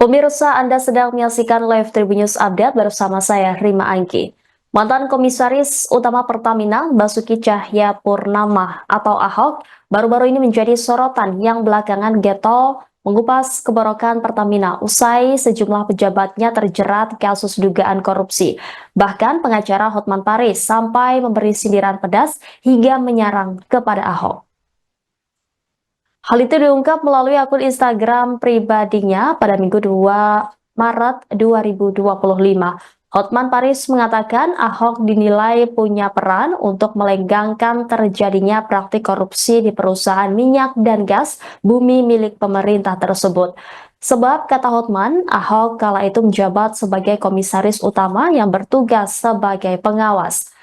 Pemirsa, Anda sedang menyaksikan live Tribun News Update bersama saya, Rima Angki. Mantan Komisaris Utama Pertamina, Basuki Cahayapurnama atau Ahok, baru-baru ini menjadi sorotan yang belakangan getol mengupas keborokan Pertamina usai sejumlah pejabatnya terjerat kasus dugaan korupsi. Bahkan pengacara Hotman Paris sampai memberi sindiran pedas hingga menyerang kepada Ahok. Hal itu diungkap melalui akun Instagram pribadinya pada Minggu 2 Maret 2025. Hotman Paris mengatakan Ahok dinilai punya peran untuk melenggangkan terjadinya praktik korupsi di perusahaan minyak dan gas bumi milik pemerintah tersebut. Sebab, kata Hotman, Ahok kala itu menjabat sebagai komisaris utama yang bertugas sebagai pengawas.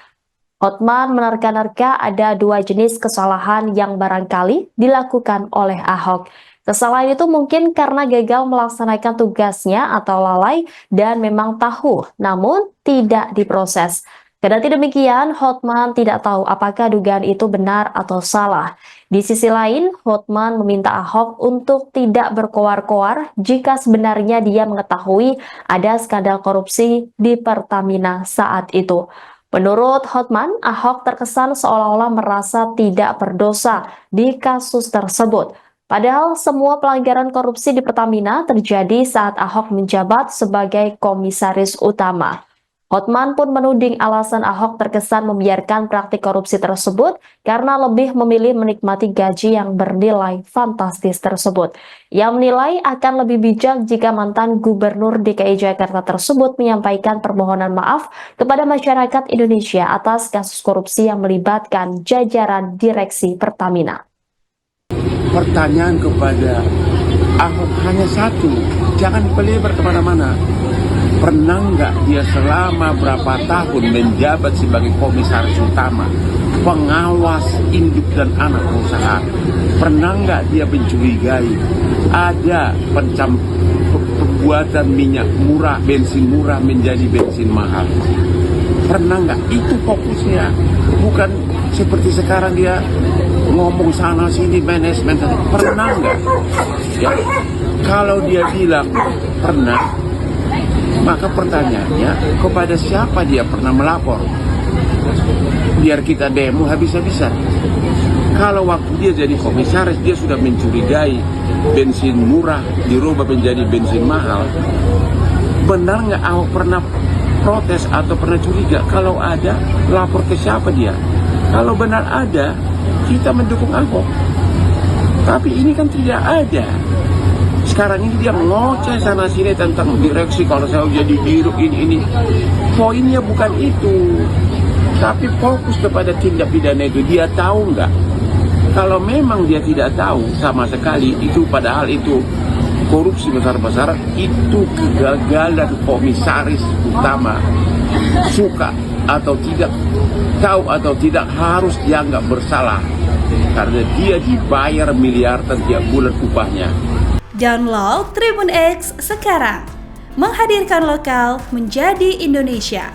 Hotman menerka-nerka ada dua jenis kesalahan yang barangkali dilakukan oleh Ahok. Kesalahan itu mungkin karena gagal melaksanakan tugasnya atau lalai dan memang tahu, namun tidak diproses. Kendati demikian, Hotman tidak tahu apakah dugaan itu benar atau salah. Di sisi lain, Hotman meminta Ahok untuk tidak berkoar-koar jika sebenarnya dia mengetahui ada skandal korupsi di Pertamina saat itu. Menurut Hotman, Ahok terkesan seolah-olah merasa tidak berdosa di kasus tersebut. Padahal semua pelanggaran korupsi di Pertamina terjadi saat Ahok menjabat sebagai komisaris utama. Hotman pun menuding alasan Ahok terkesan membiarkan praktik korupsi tersebut karena lebih memilih menikmati gaji yang bernilai fantastis tersebut. Ia menilai akan lebih bijak jika mantan Gubernur DKI Jakarta tersebut menyampaikan permohonan maaf kepada masyarakat Indonesia atas kasus korupsi yang melibatkan jajaran direksi Pertamina. Pertanyaan kepada Ahok hanya satu, jangan pelebar kemana-mana. Pernah nggak dia selama berapa tahun menjabat sebagai komisaris utama, pengawas induk dan anak perusahaan? Pernah nggak dia mencurigai ada pembuatan minyak murah, bensin murah menjadi bensin mahal? Pernah nggak? Itu fokusnya, bukan seperti sekarang dia ngomong sana sini manajemen. Pernah nggak? Ya, kalau dia bilang pernah, maka pertanyaannya kepada siapa dia pernah melapor? Biar kita demo habis-habisan. Kalau waktu dia jadi komisaris dia sudah mencurigai bensin murah dirubah menjadi bensin mahal, benar nggak Ahok pernah protes atau pernah curiga? Kalau ada, lapor ke siapa dia? Kalau benar ada, kita mendukung Ahok. Tapi ini kan tidak ada. Sekarang ini dia ngoceh sana sini tentang direksi, kalau saya jadi dirut ini. Poinnya bukan itu, tapi fokus kepada tindak pidana itu. Dia tahu nggak? Kalau memang dia tidak tahu sama sekali itu, padahal itu korupsi besar-besaran, itu kegagalan komisaris utama. Suka atau tidak, tahu atau tidak, harus dianggap bersalah karena dia dibayar miliaran tiap bulan upahnya. Download Tribun X sekarang, menghadirkan lokal menjadi Indonesia.